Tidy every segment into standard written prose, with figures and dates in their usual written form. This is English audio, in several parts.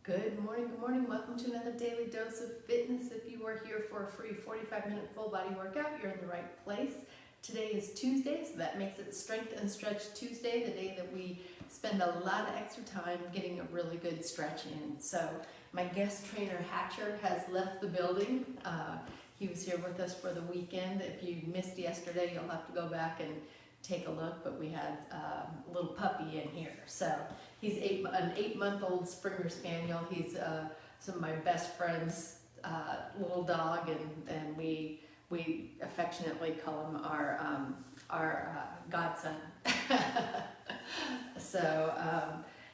Good morning. Welcome to another daily dose of fitness. If you are here for a free 45-minute full body workout, you're in the right place. Today is Tuesday, so that makes it Strength and Stretch Tuesday, the day that we spend a lot of extra time getting a really good stretch in. So my guest trainer Hatcher has left the building. He was here with us for the weekend. If you missed yesterday, you'll have to go back and take a look, but we had a little puppy in here. So he's an 8-month-old Springer Spaniel. He's some of my best friends' little dog, and we affectionately call him our godson. So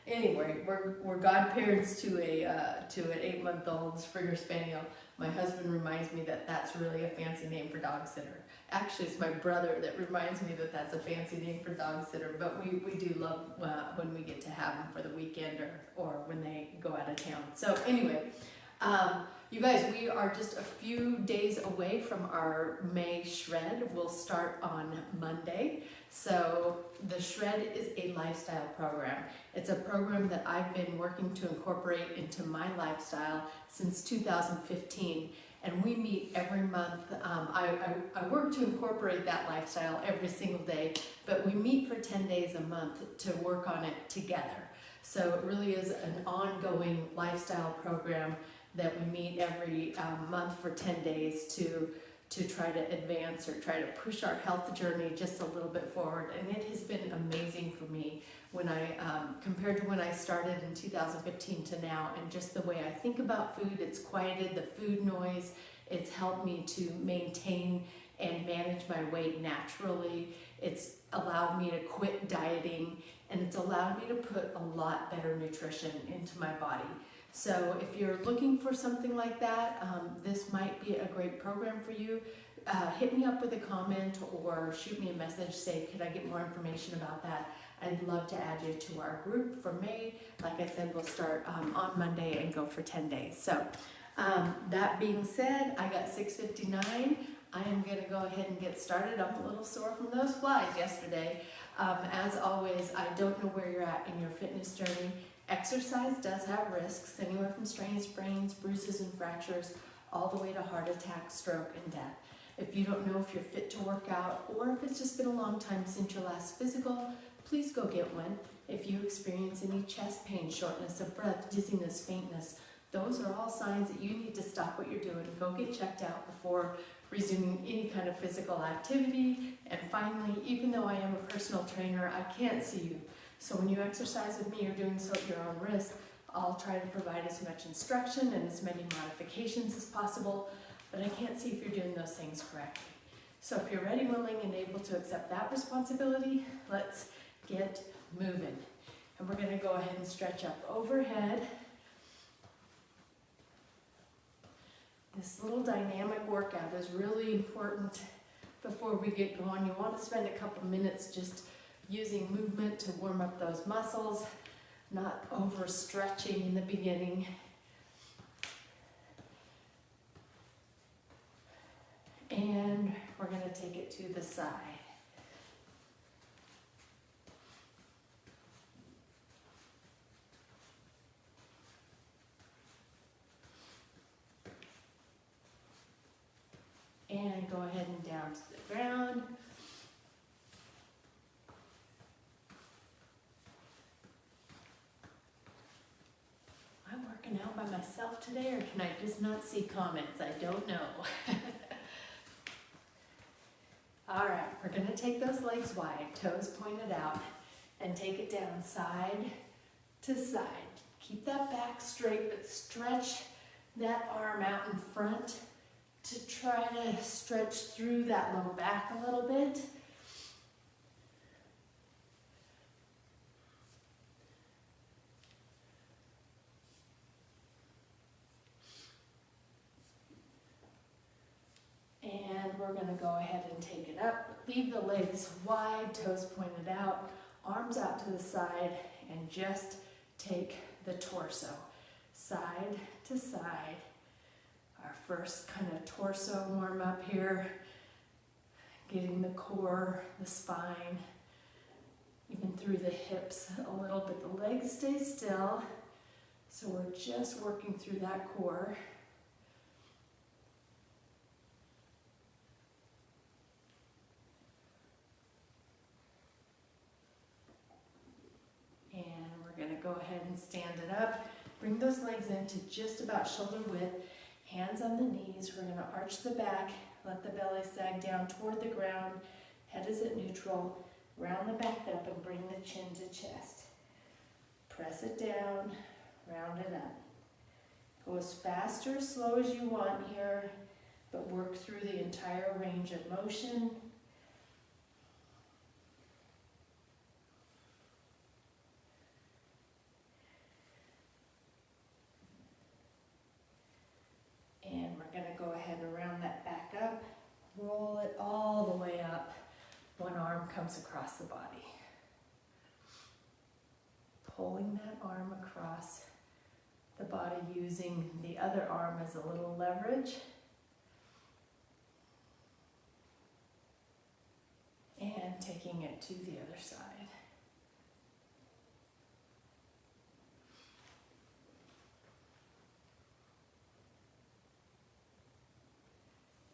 anyway, we're godparents to an 8-month-old Springer Spaniel. My husband reminds me that that's really a fancy name for dog sitter. Actually, it's my brother that reminds me that that's a fancy name for dog sitter, but we do love when we get to have them for the weekend or when they go out of town. So anyway, you guys, we are just a few days away from our May Shred. We'll start on Monday. So the Shred is a lifestyle program. It's a program that I've been working to incorporate into my lifestyle since 2015. And we meet every month. I work to incorporate that lifestyle every single day, but we meet for 10 days a month to work on it together. So it really is an ongoing lifestyle program that we meet every month for 10 days to try to advance or try to push our health journey just a little bit forward. And it has been amazing for me when I, compared to when I started in 2015 to now, and just the way I think about food. It's quieted the food noise. It's helped me to maintain and manage my weight naturally. It's allowed me to quit dieting, and it's allowed me to put a lot better nutrition into my body. So if you're looking for something like that, this might be a great program for you. Hit me up with a comment or shoot me a message, say, could I get more information about that? I'd love to add you to our group for May. Like I said, we'll start on Monday and go for 10 days. So that being said, I got 6:59. I am gonna go ahead and get started. I'm a little sore from those flies yesterday. As always, I don't know where you're at in your fitness journey. Exercise does have risks, anywhere from strains, sprains, bruises, and fractures, all the way to heart attack, stroke, and death. If you don't know if you're fit to work out, or if it's just been a long time since your last physical, please go get one. If you experience any chest pain, shortness of breath, dizziness, faintness, those are all signs that you need to stop what you're doing and go get checked out before resuming any kind of physical activity. And finally, even though I am a personal trainer, I can't see you. So when you exercise with me, you're doing so at your own risk. I'll try to provide as much instruction and as many modifications as possible, but I can't see if you're doing those things correctly. So if you're ready, willing, and able to accept that responsibility, let's get moving. And we're gonna go ahead and stretch up overhead. This little dynamic workout is really important before we get going. You wanna spend a couple minutes just using movement to warm up those muscles, not overstretching in the beginning. And we're gonna take it to the side. And go ahead and down to the ground. I'm working out by myself today, or can I just not see comments? I don't know. All right, we're gonna take those legs wide, toes pointed out, and take it down side to side. Keep that back straight, but stretch that arm out in front to try to stretch through that low back a little bit. And we're gonna go ahead and take it up. Leave the legs wide, toes pointed out, arms out to the side, and just take the torso side to side. Our first kind of torso warm up here, getting the core, the spine, even through the hips a little bit. The legs stay still. So we're just working through that core. And we're gonna go ahead and stand it up. Bring those legs into just about shoulder width, hands on the knees. We're gonna arch the back, let the belly sag down toward the ground, head is at neutral, round the back up and bring the chin to chest. Press it down, round it up. Go as fast or as slow as you want here, but work through the entire range of motion. And we're gonna go ahead and round that back up, roll it all the way up. One arm comes across the body. Pulling that arm across the body, using the other arm as a little leverage. And taking it to the other side.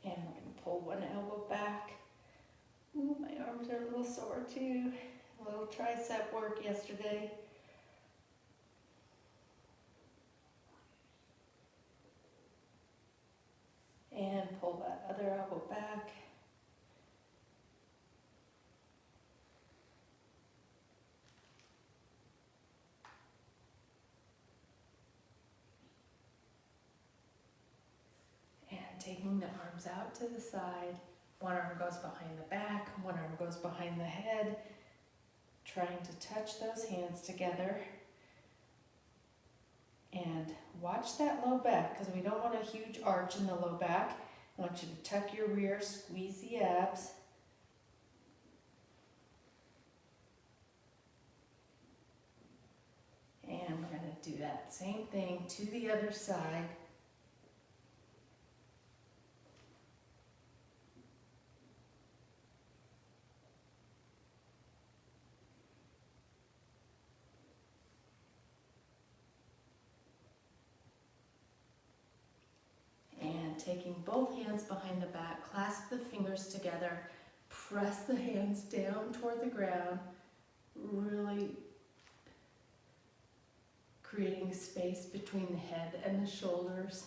And we're going to pull one elbow back. Ooh, my arms are a little sore too. A little tricep work yesterday. And pull that other elbow back. And taking the arms out to the side. One arm goes behind the back, one arm goes behind the head. Trying to touch those hands together. And watch that low back, because we don't want a huge arch in the low back. I want you to tuck your rear, squeeze the abs. And we're going to do that same thing to the other side. Taking both hands behind the back, clasp the fingers together, press the hands down toward the ground, really creating space between the head and the shoulders.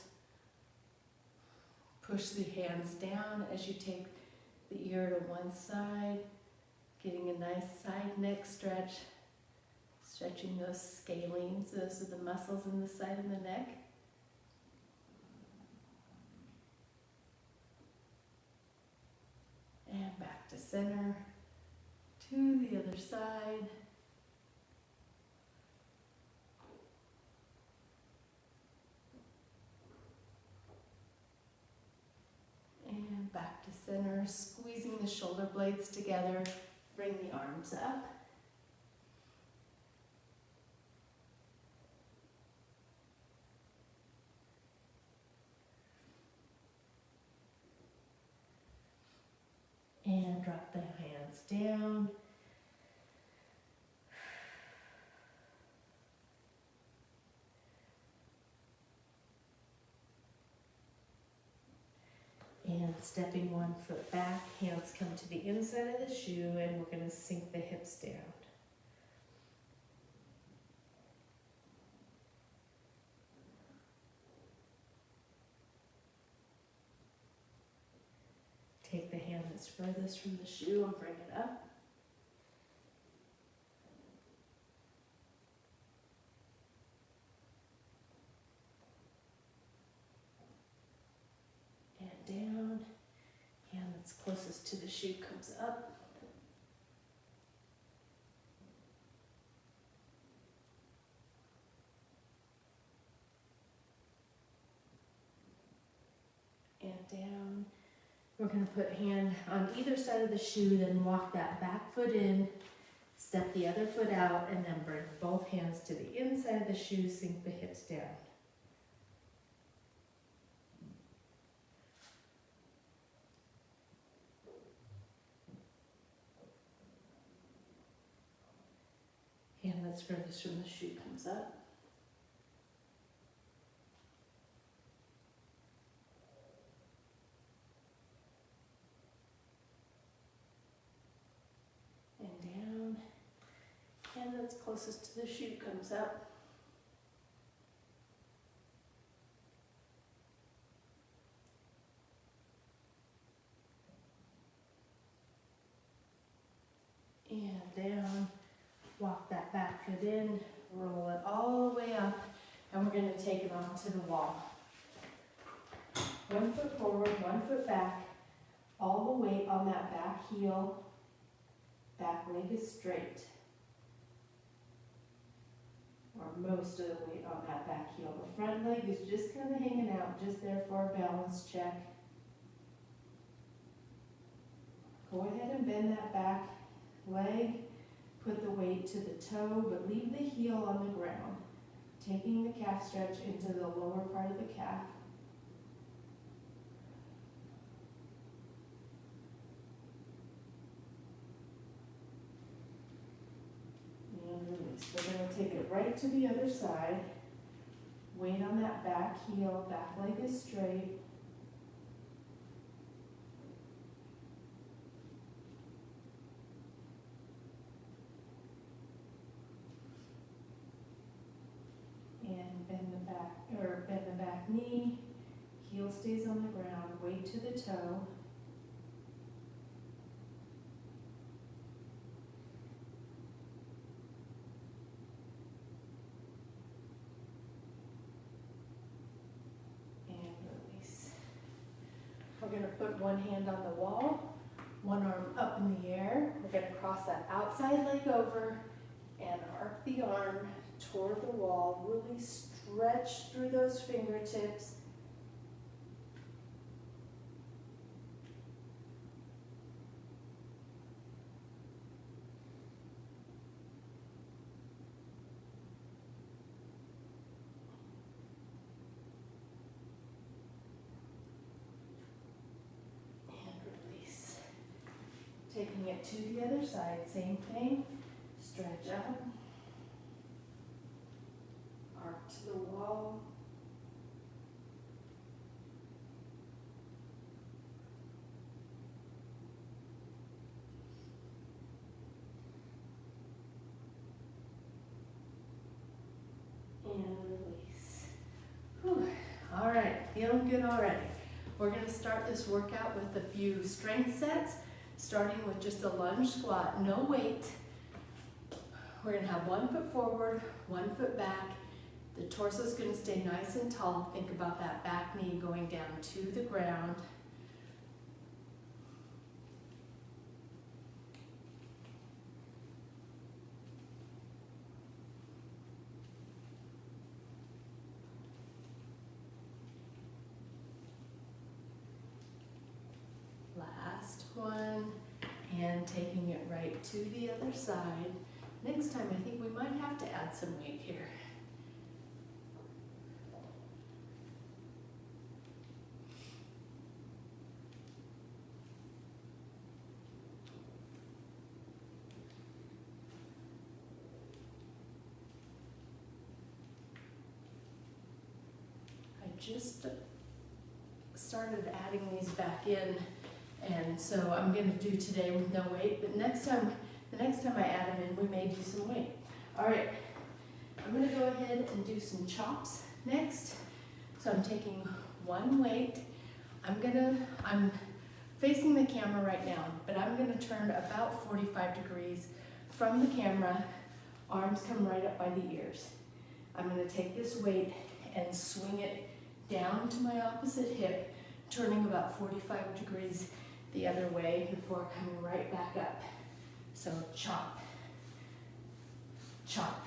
Push the hands down as you take the ear to one side, getting a nice side neck stretch, stretching those scalenes, those are the muscles in the side of the neck. And back to center, to the other side. And back to center, squeezing the shoulder blades together, bring the arms up. And drop the hands down. And stepping one foot back, hands come to the inside of the shoe, and we're going to sink the hips down. Take the hand that's furthest from the shoe and bring it up. And down. Hand that's closest to the shoe comes up. And down. We're going to put hand on either side of the shoe, then walk that back foot in, step the other foot out, and then bring both hands to the inside of the shoe, sink the hips down. Hand that's furthest from the shoe comes up. that's closest to the chute comes up. And down, walk that back foot in, roll it all the way up, and we're going to take it onto the wall. 1 foot forward, 1 foot back, all the weight on that back heel, back leg is straight. Or most of the weight on that back heel. The front leg is just kind of hanging out, just there for a balance check. Go ahead and bend that back leg, put the weight to the toe, but leave the heel on the ground, taking the calf stretch into the lower part of the calf. And release. We're going to take it right to the other side. Weight on that back heel, back leg is straight. And bend the back knee, heel stays on the ground, weight to the toe. And release. We're going to put one hand on the wall, one arm up in the air. We're going to cross that outside leg over and arc the arm toward the wall, really stretch through those fingertips. And release. Taking it to the other side, same thing, stretch up. Arc to the wall. And release. Whew. All right, feeling good already. We're going to start this workout with a few strength sets, starting with just a lunge squat, no weight. We're going to have 1 foot forward, 1 foot back. The torso is going to stay nice and tall. Think about that back knee going down to the ground. Last one. And taking it right to the other side. Next time, I think we might have to add some weight here. Just started adding these back in, and so I'm going to do today with no weight, but the next time I add them in, we may do some weight. All right, I'm going to go ahead and do some chops next. So I'm taking one weight. I'm facing the camera right now, but I'm going to turn about 45 degrees from the camera. Arms come right up by the ears. I'm going to take this weight and swing it down to my opposite hip, turning about 45 degrees the other way before coming right back up. So chop, chop.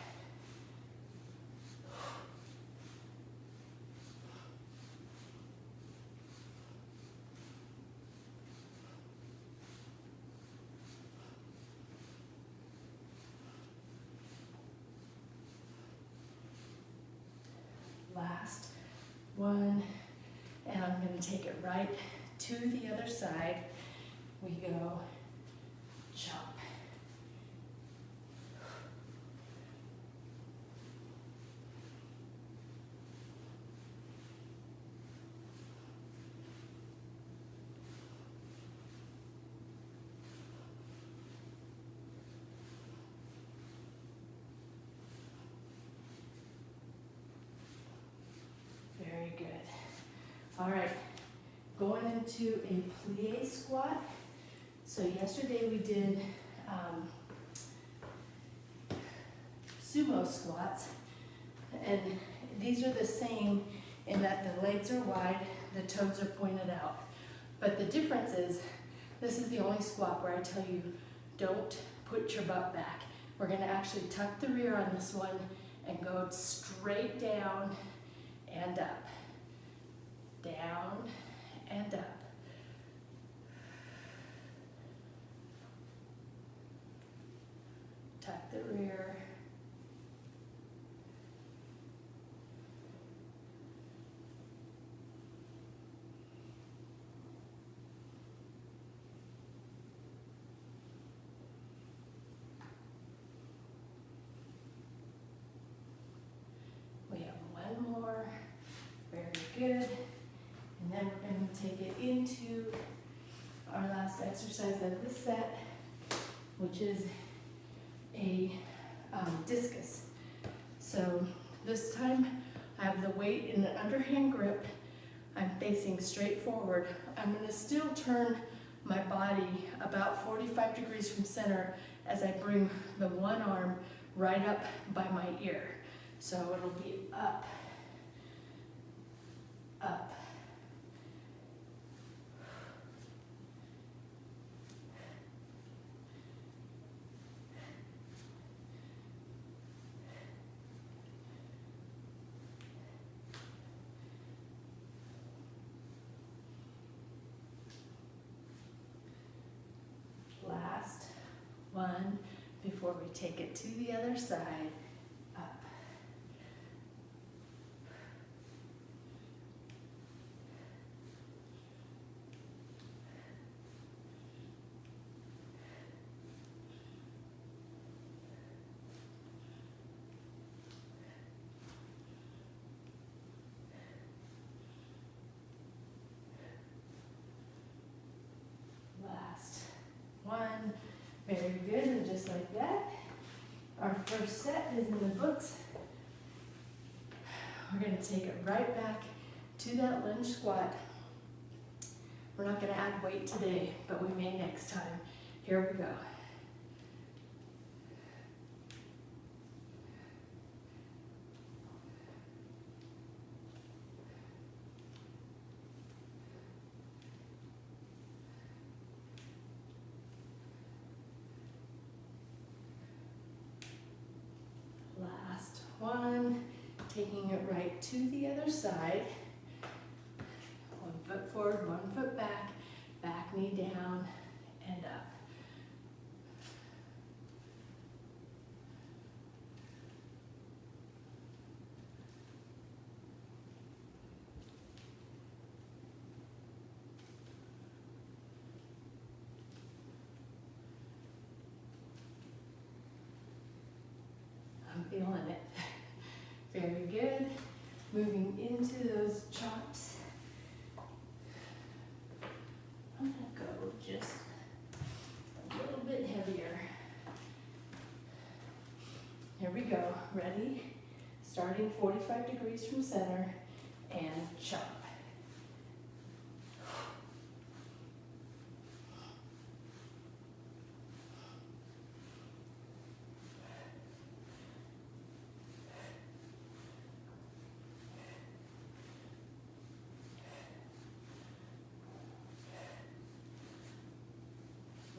Last one, and I'm going to take it right to the other side. We go chop. All right, going into a plie squat. So yesterday we did sumo squats, and these are the same in that the legs are wide, the toes are pointed out. But the difference is, this is the only squat where I tell you, don't put your butt back. We're gonna actually tuck the rear on this one and go straight down and up. Down and up. Tuck the rear. We have one more. Very good. And then we're going to take it into our last exercise of this set, which is a discus. So this time I have the weight in an underhand grip. I'm facing straight forward. I'm going to still turn my body about 45 degrees from center as I bring the one arm right up by my ear. So it'll be up, up. Last one before we take it to the other side. Up. Last one. Very good, and just like that, our first set is in the books. We're going to take it right back to that lunge squat. We're not going to add weight today, but we may next time. Here we go. Last one, taking it right to the other side. 1 foot forward, 1 foot back, back knee down and up. I'm feeling it. Very good. Moving into those chops. I'm gonna go just a little bit heavier. Here we go. Ready? Starting 45 degrees from center and chop.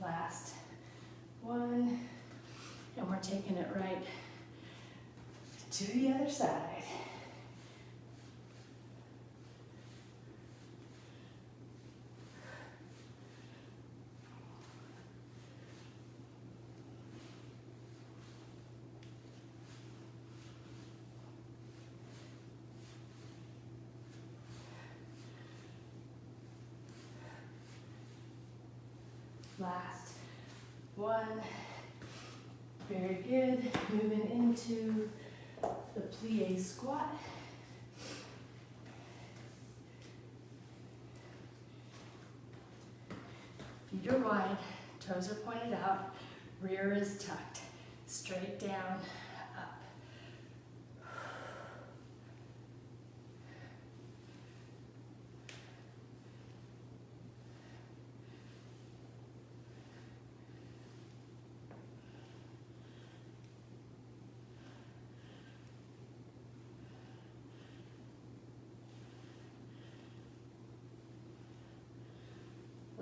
Last one, and we're taking it right to the other side. Last one. Very good. Moving into the plie squat. Feet are wide, toes are pointed out, rear is tucked, straight down, up.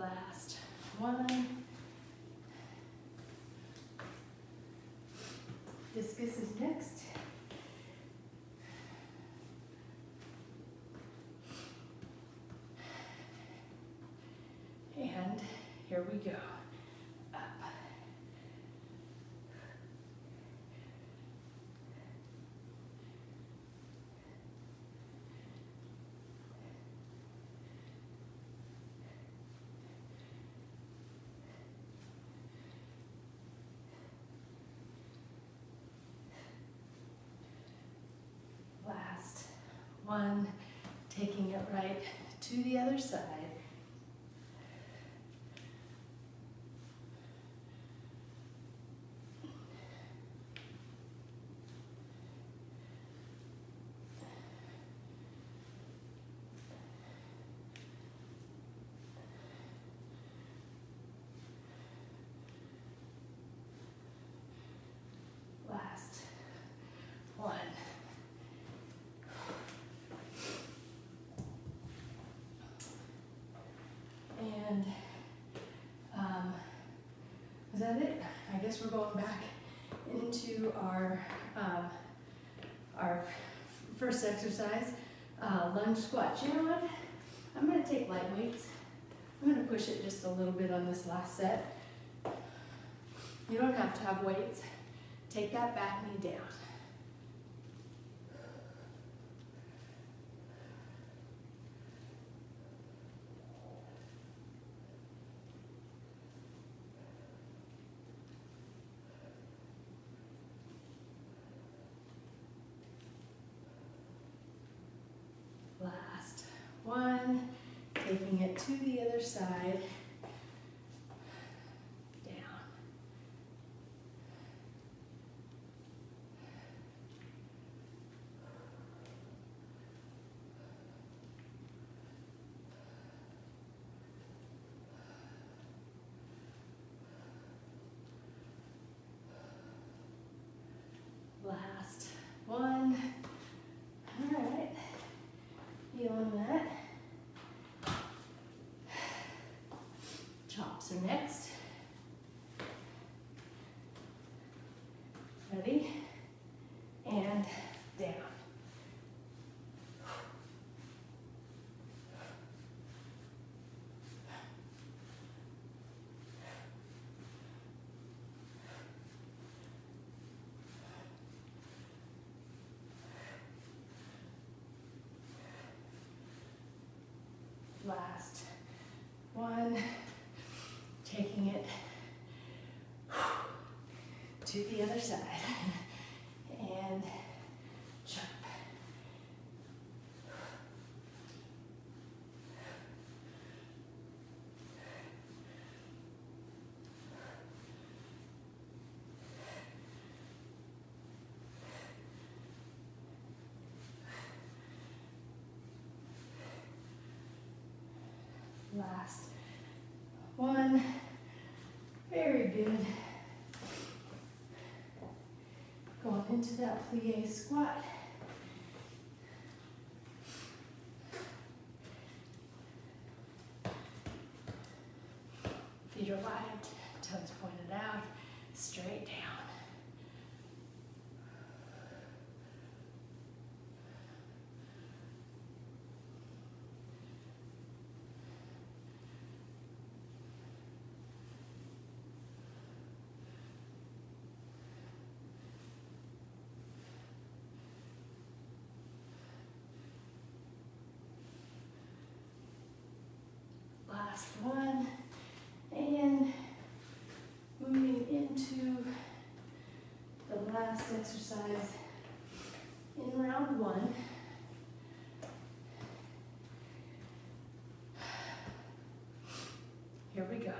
Last one. Discus is next. And here we go. Up. Last one, taking it right to the other side. Last one. And is that it? I guess we're going back into our first exercise, lunge squats. You know what? I'm going to take light weights. I'm going to push it just a little bit on this last set. You don't have to have weights. Take that back knee down. Last one, taking it to the other side, down. Last one. All right. Feeling that. Chops are next. Ready? And down. Last one, taking it to the other side and jump. Last one, very good. Going into that plie squat. Feet are wide, toes pointed out, straight down. Last one, and moving into the last exercise in round one. Here we go.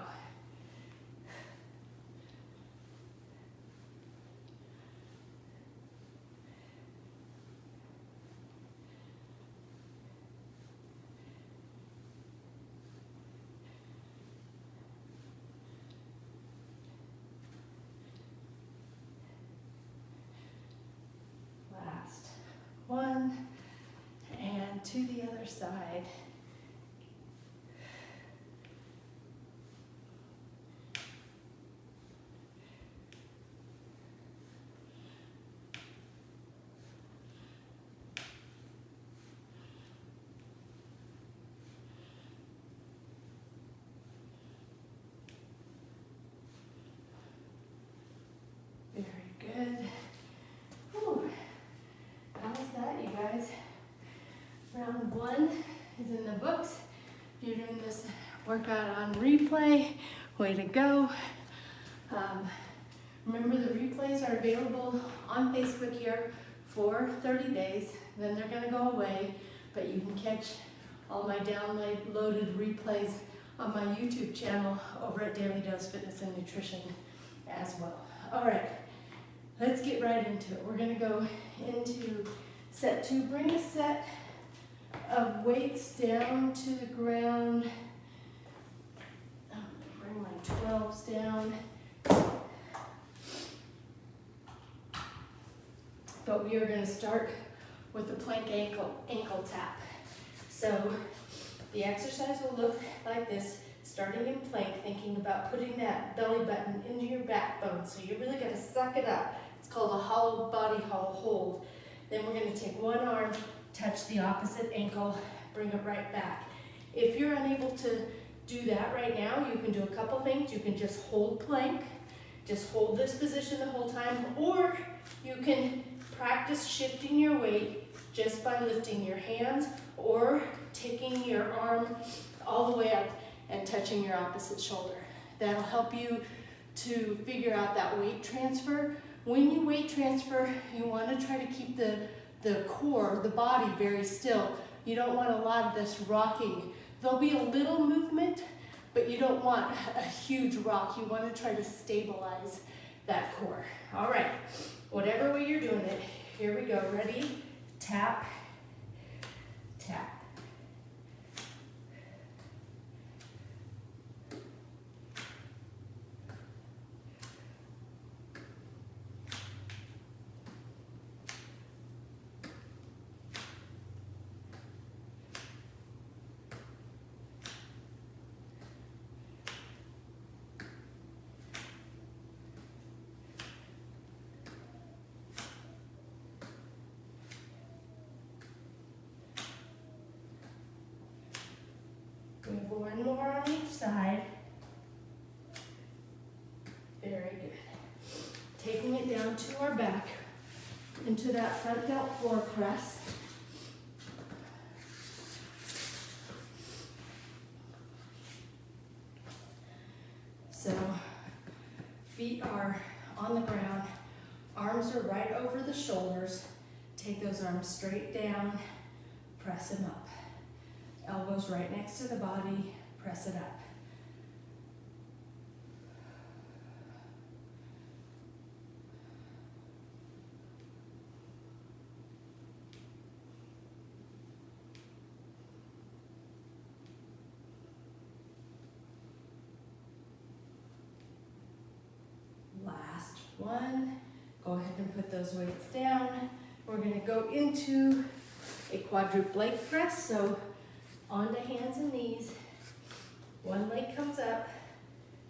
Last one, and to the other side. Round 1 is in the books. If you're doing this workout on replay, way to go. Remember, the replays are available on Facebook here for 30 days. Then they're going to go away, but you can catch all my downloaded replays on my YouTube channel over at Daily Dose Fitness and Nutrition as well. All right, let's get right into it. We're going to go into set 2. Bring a set of weights down to the ground. Bring my 12s down. But we are going to start with the plank ankle tap. So the exercise will look like this, starting in plank, thinking about putting that belly button into your backbone. So you're really going to suck it up. It's called a hollow body hold. Then we're going to take one arm, touch the opposite ankle, bring it right back. If you're unable to do that right now, you can do a couple things. You can just hold plank, just hold this position the whole time, or you can practice shifting your weight just by lifting your hands or taking your arm all the way up and touching your opposite shoulder. That'll help you to figure out that weight transfer. When you weight transfer, you want to try to keep the core, the body, very still. You don't want a lot of this rocking. There'll be a little movement, but you don't want a huge rock. You want to try to stabilize that core. All right, whatever way you're doing it, here we go. Ready? Tap, tap. We have one more on each side. Very good. Taking it down to our back, into that front delt floor press. So, feet are on the ground, arms are right over the shoulders. Take those arms straight down, press them up. Elbows right next to the body, press it up. Last one. Go ahead and put those weights down. We're going to go into a quadruple leg press. So onto hands and knees. One leg comes up,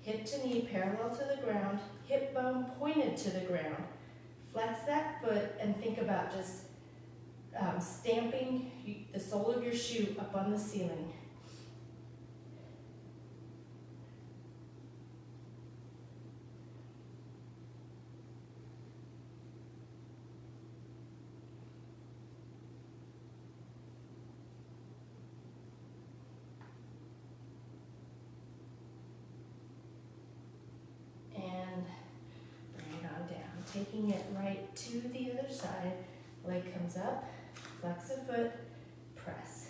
hip to knee parallel to the ground, hip bone pointed to the ground. Flex that foot and think about just stamping the sole of your shoe up on the ceiling. Taking it right to the other side, leg comes up, flex a foot, press.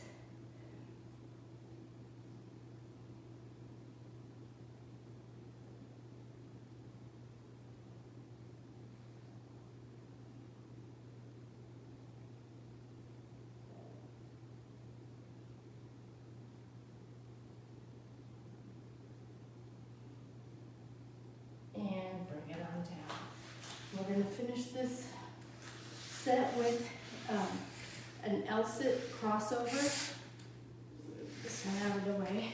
And bring it on down. We're going to finish this set with an L-sit crossover. Move this one out of the way.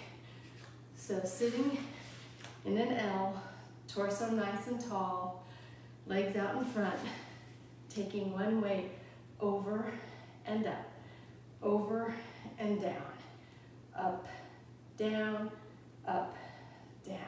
So sitting in an L, torso nice and tall, legs out in front, taking one weight over and up, over and down, up, down, up, down.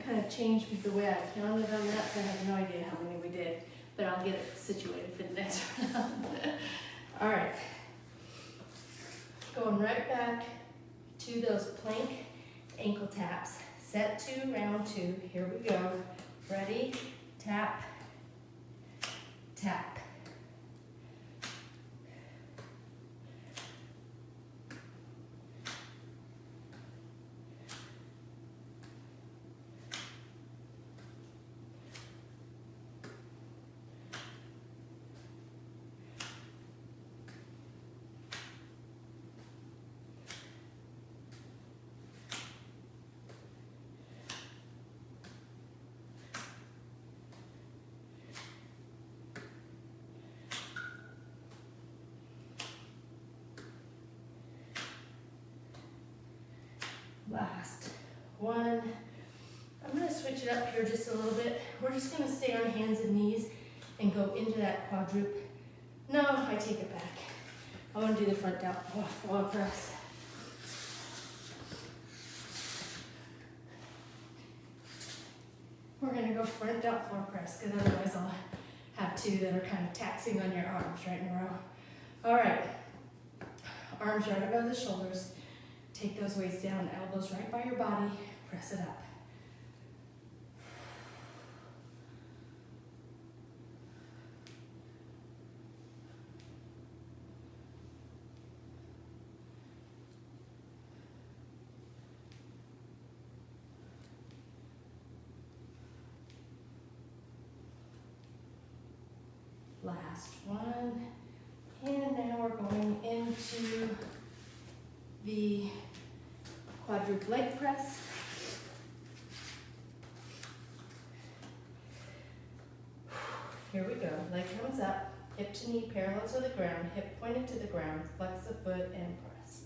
kind of changed the way I counted on that, so I have no idea how many we did, but I'll get it situated for the next round. All right, going right back to those plank ankle taps. Set 2, round 2, here we go. Ready, tap, tap. Last one. I'm going to switch it up here just a little bit. We're just going to stay on hands and knees and go into that quadruple. No, I take it back. I want to do the front down floor press. We're going to go front down floor press because otherwise I'll have two that are kind of taxing on your arms right in a row. All right. Arms right above the shoulders. Take those weights down, elbows right by your body, press it up. Last one. And now we're going into the quadruple leg press. Here we go. Leg comes up, hip to knee parallel to the ground, hip pointed to the ground, flex the foot and press.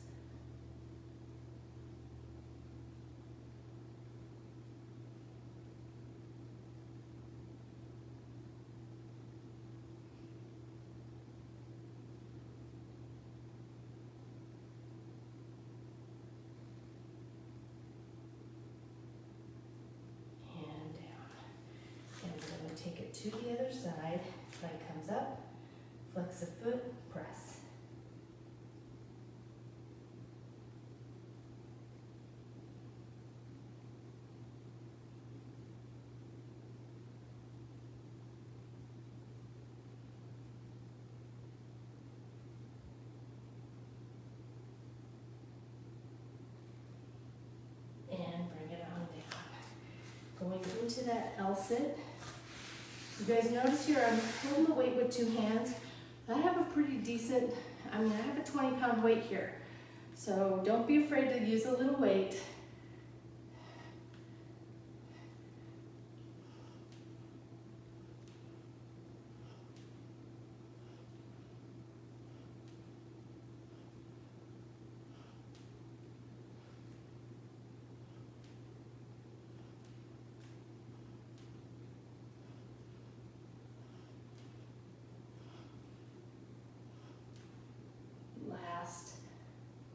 Take it to the other side, leg comes up, flex the foot, press. And bring it on down. Going into that L-sit. You guys notice here I'm holding the weight with two hands. I have a pretty decent, I have a 20-pound weight here. So don't be afraid to use a little weight.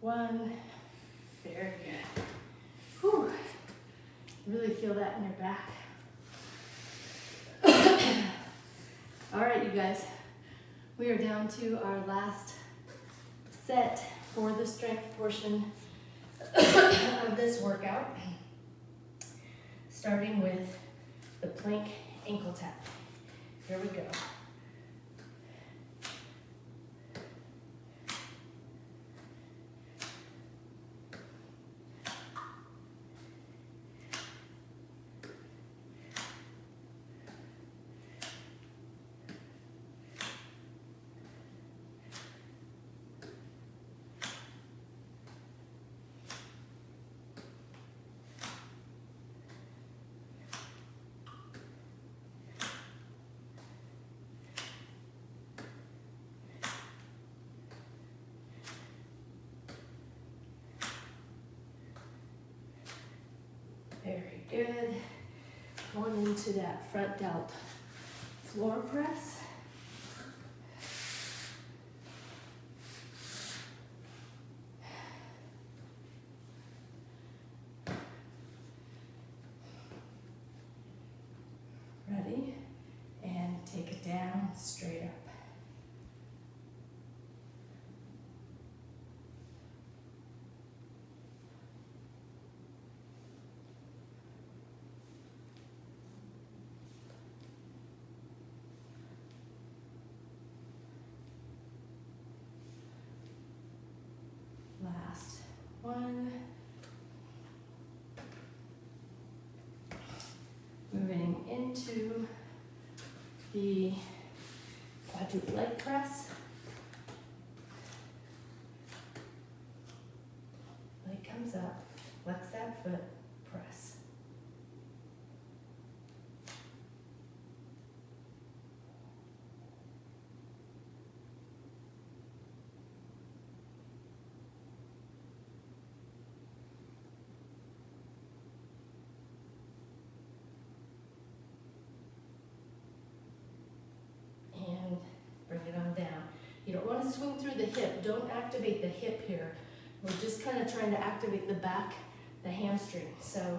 One, very good. Whew. Really feel that in your back. All right, you guys, we are down to our last set for the strength portion of this workout, starting with the plank ankle tap. Here we go. Very good. Going into that front delt floor press. take it down, straight up. Last one. Moving into the quadruple leg press. Leg comes up, flex that foot, press. Bring it on down. You don't want to swing through the hip. Don't activate the hip here. We're just kind of trying to activate the back, the hamstring. So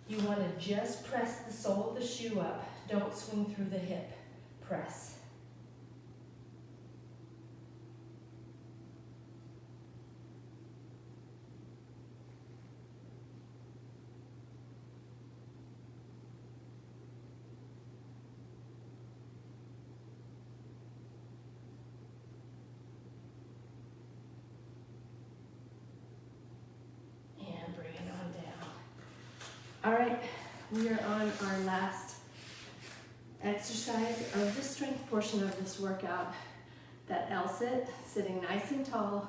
you want to just press the sole of the shoe up. Don't swing through the hip. Press. All right, we are on our last exercise of the strength portion of this workout. That L-sit, sitting nice and tall,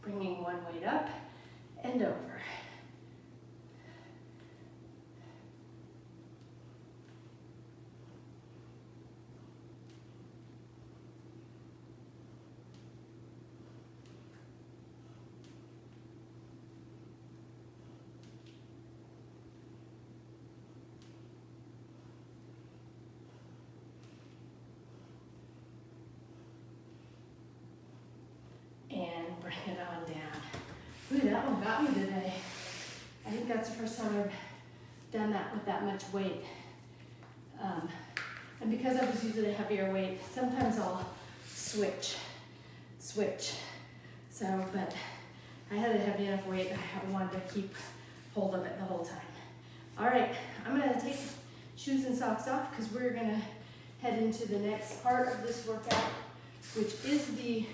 bringing one weight up and over. Bring it on down. Ooh, that one got me today. I think that's the first time I've done that with that much weight. And because I was using a heavier weight, sometimes I'll switch. So, but I had a heavy enough weight, I wanted to keep hold of it the whole time. All right, I'm gonna take shoes and socks off because we're gonna head into the next part of this workout, which is the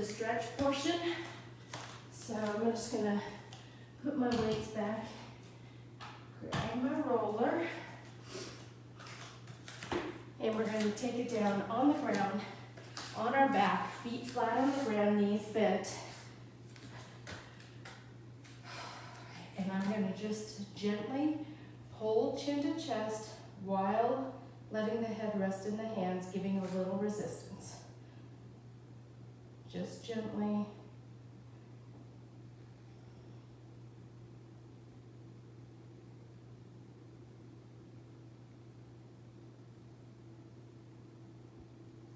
stretch portion. So I'm just gonna put my weights back, grab my roller, and we're gonna take it down on the ground, on our back, feet flat on the ground, knees bent. And I'm gonna just gently pull chin to chest while letting the head rest in the hands, giving a little resistance. Just gently.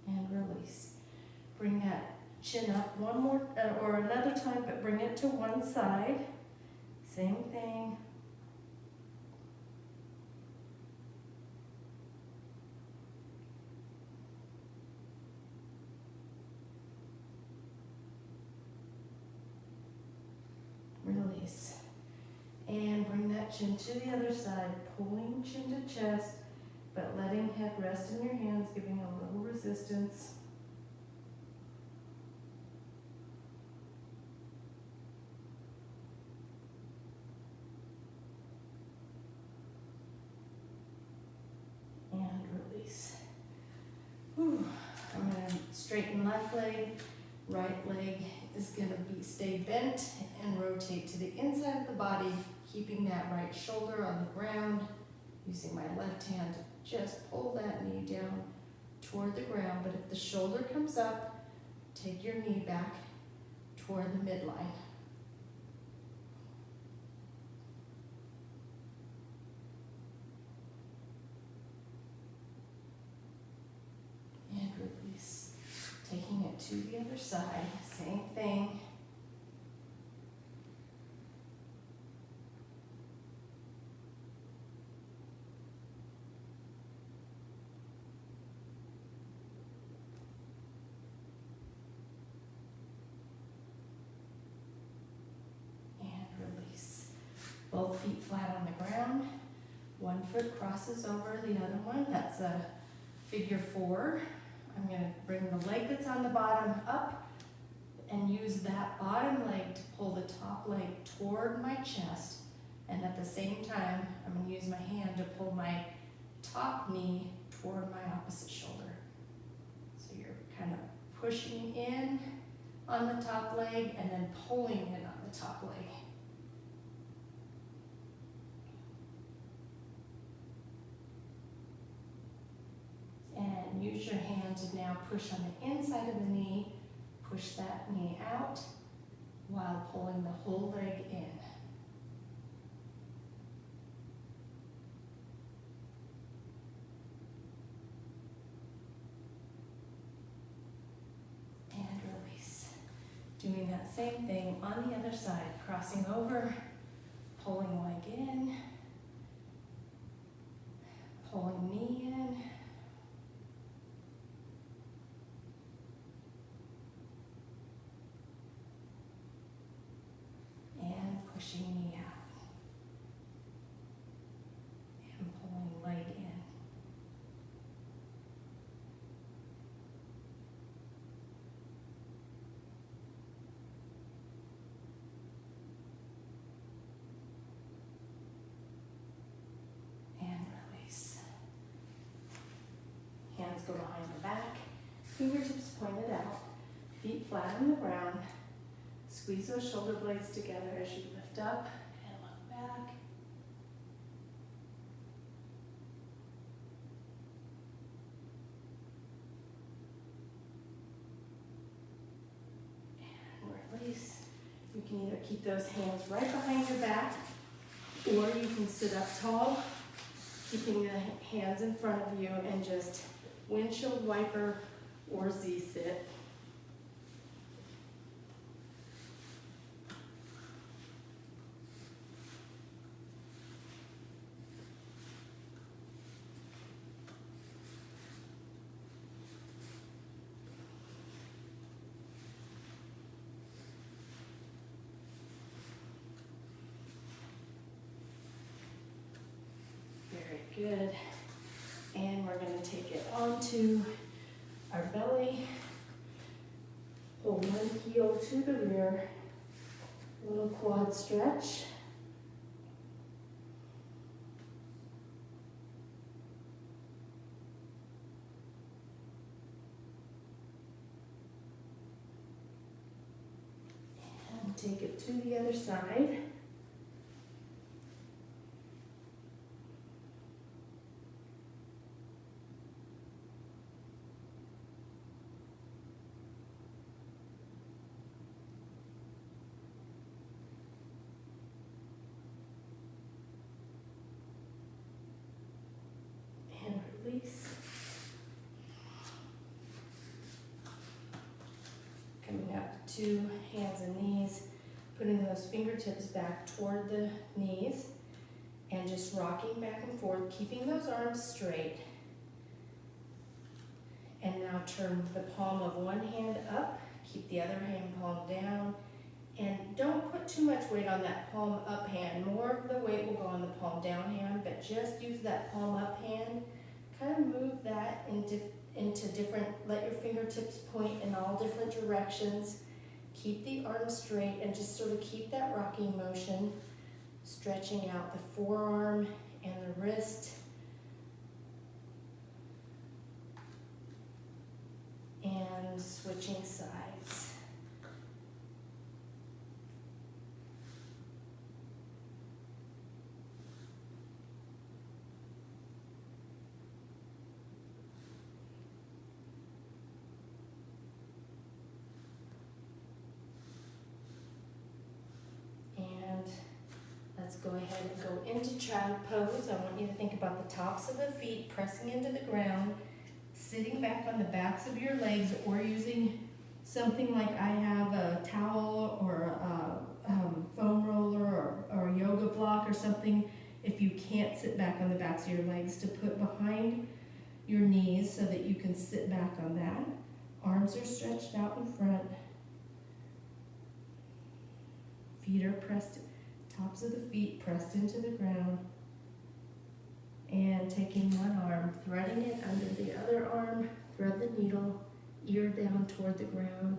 And release. Bring that chin up one more, or another time, but bring it to one side. Same thing. Release. And bring that chin to the other side, pulling chin to chest, but letting head rest in your hands, giving a little resistance. And release. Whew. I'm going to straighten left leg, right leg is going to stay bent and rotate to the inside of the body, keeping that right shoulder on the ground, using my left hand to just pull that knee down toward the ground. But if the shoulder comes up, take your knee back toward the midline. And release. Taking it to the other side, same thing. Both feet flat on the ground. One foot crosses over the other one. That's a figure 4. I'm going to bring the leg that's on the bottom up and use that bottom leg to pull the top leg toward my chest. And at the same time, I'm going to use my hand to pull my top knee toward my opposite shoulder. So you're kind of pushing in on the top leg and then pulling in on the top leg. And use your hand to now push on the inside of the knee, push that knee out while pulling the whole leg in. And release. Doing that same thing on the other side, crossing over, pulling leg in, pulling knee in, and pushing knee out, and pulling leg in. And release. Hands go behind the back, fingertips pointed out, feet flat on the ground. Squeeze those shoulder blades together as you lift up and look back. And release. You can either keep those hands right behind your back, or you can sit up tall, keeping the hands in front of you and just windshield wiper or Z-sit. Good. And we're going to take it onto our belly. Pull one heel to the rear. Little quad stretch. And take it to the other side. Release. Coming up to hands and knees, putting those fingertips back toward the knees and just rocking back and forth, keeping those arms straight. And now turn the palm of one hand up, keep the other hand palm down, and don't put too much weight on that palm up hand. More of the weight will go on the palm down hand, but just use that palm up hand. Kind of move that into different, let your fingertips point in all different directions. Keep the arms straight and just sort of keep that rocking motion, stretching out the forearm and the wrist. And switching sides. Let's go ahead and go into child pose. I want you to think about the tops of the feet pressing into the ground, sitting back on the backs of your legs, or using something like I have, a towel or a foam roller or a yoga block or something, if you can't sit back on the backs of your legs, to put behind your knees so that you can sit back on that. Arms are stretched out in front. Feet are pressed tops of the feet pressed into the ground. And taking one arm, threading it under the other arm, thread the needle, ear down toward the ground.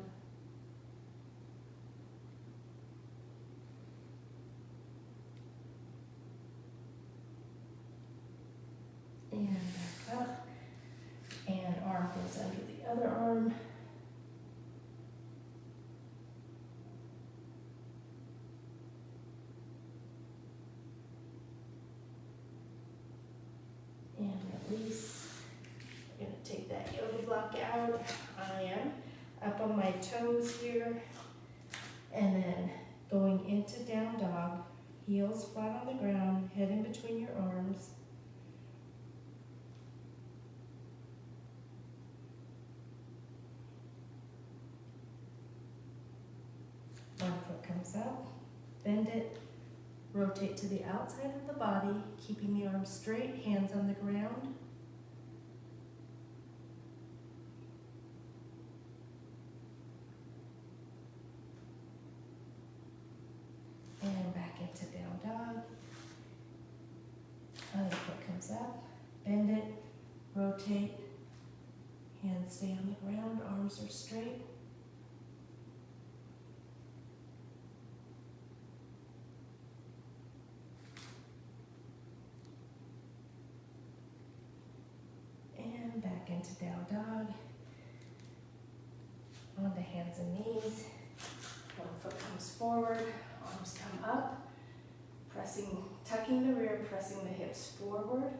And back up. And arm goes under the other arm. And release. I'm going to take that yoga block out. I am up on my toes here. And then going into down dog. Heels flat on the ground, head in between your arms. One foot comes up, bend it, rotate to the outside of the body, keeping the arms straight, hands on the ground. And back into down dog. Other foot comes up, bend it, rotate, hands stay on the ground, arms are straight. And back into down dog. Onto hands and knees. One foot comes forward, arms come up, tucking the rear, pressing the hips forward.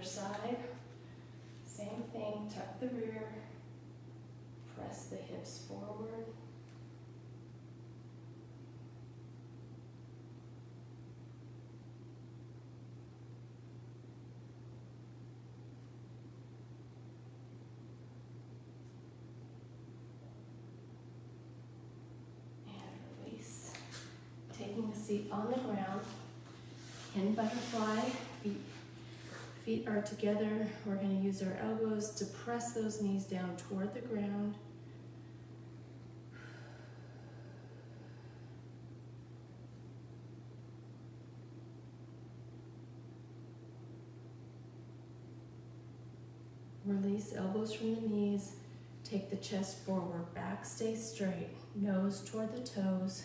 Side, same thing, tuck the rear, press the hips forward. And release. Taking a seat on the ground, in butterfly, feet are together. We're going to use our elbows to press those knees down toward the ground. Release elbows from the knees. Take the chest forward, back stay straight, nose toward the toes.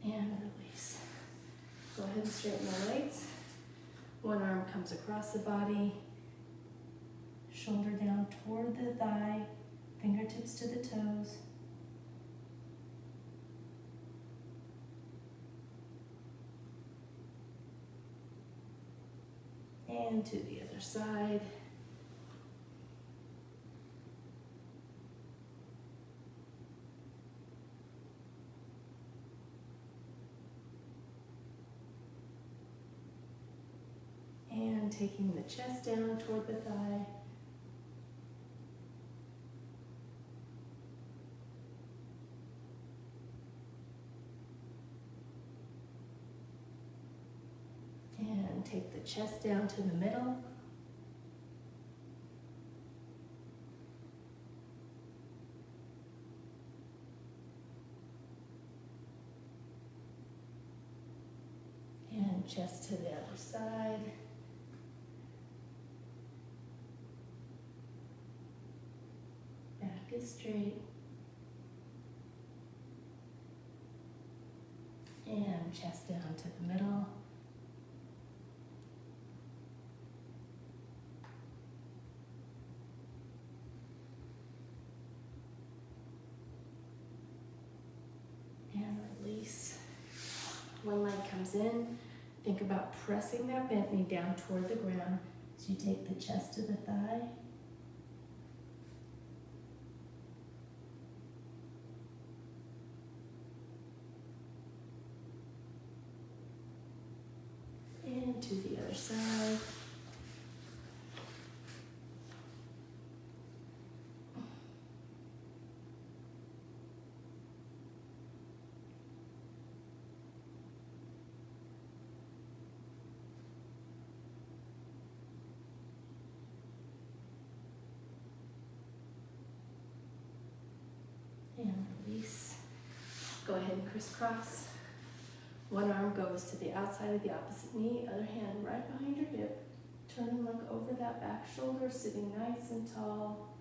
And release. Go ahead and straighten the legs. One arm comes across the body, shoulder down toward the thigh, fingertips to the toes. And to the other side. And taking the chest down toward the thigh. And take the chest down to the middle. And chest to the other side. Back is straight. And chest down to the middle. And release. One leg comes in. Think about pressing that bent knee down toward the ground. So you take the chest to the thigh. And to the other side. And release. Go ahead and crisscross. One arm goes to the outside of the opposite knee, other hand right behind your hip. Turn and look over that back shoulder, sitting nice and tall.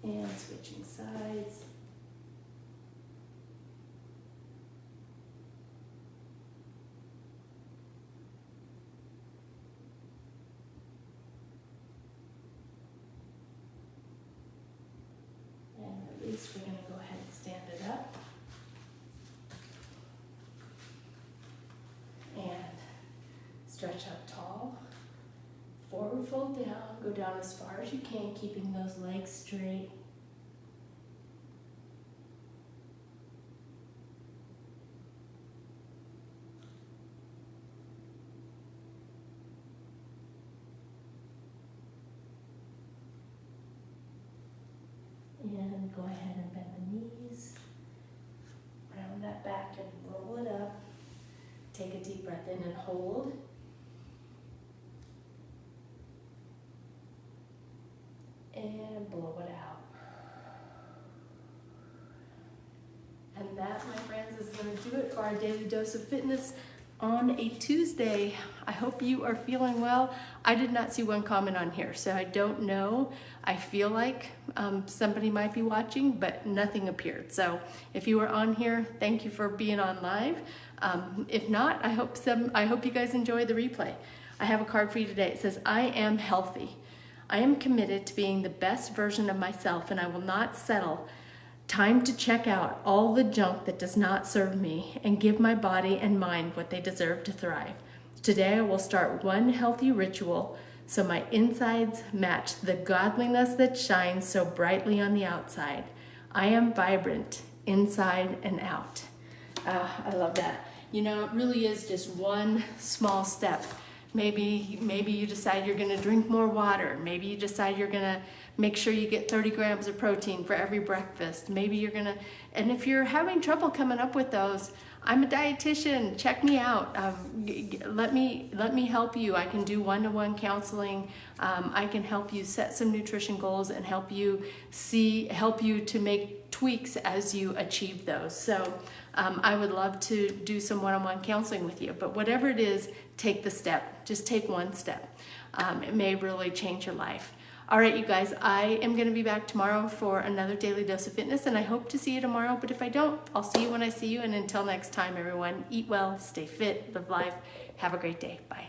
And switching sides. Release. We're going to go ahead and stand it up. And stretch up tall. Forward fold down. Go down as far as you can, keeping those legs straight. And go ahead and bend the knees, round that back and roll it up. Take a deep breath in and hold. And blow it out. And that, my friends, is going to do it for our Daily Dose of Fitness on a Tuesday. I hope you are feeling well. I did not see one comment on here, so I don't know. I feel like somebody might be watching, but nothing appeared. So if you are on here, thank you for being on live. If not, I hope you guys enjoy the replay. I have a card for you today. It says, I am healthy. I am committed to being the best version of myself, and I will not settle. Time to check out all the junk that does not serve me and give my body and mind what they deserve to thrive. Today I will start one healthy ritual so my insides match the godliness that shines so brightly on the outside. I am vibrant inside and out. I love that. You know, it really is just one small step. Maybe you decide you're going to drink more water. Maybe you decide you're going to make sure you get 30 grams of protein for every breakfast. Maybe you're going to, and if you're having trouble coming up with those, I'm a dietitian. Check me out. Let me help you. I can do one-to-one counseling. I can help you set some nutrition goals and help you to make tweaks as you achieve those. So I would love to do some one-on-one counseling with you. But whatever it is, take the step. Just take one step. It may really change your life. All right, you guys, I am going to be back tomorrow for another Daily Dose of Fitness, and I hope to see you tomorrow. But if I don't, I'll see you when I see you. And until next time, everyone, eat well, stay fit, live life. Have a great day. Bye.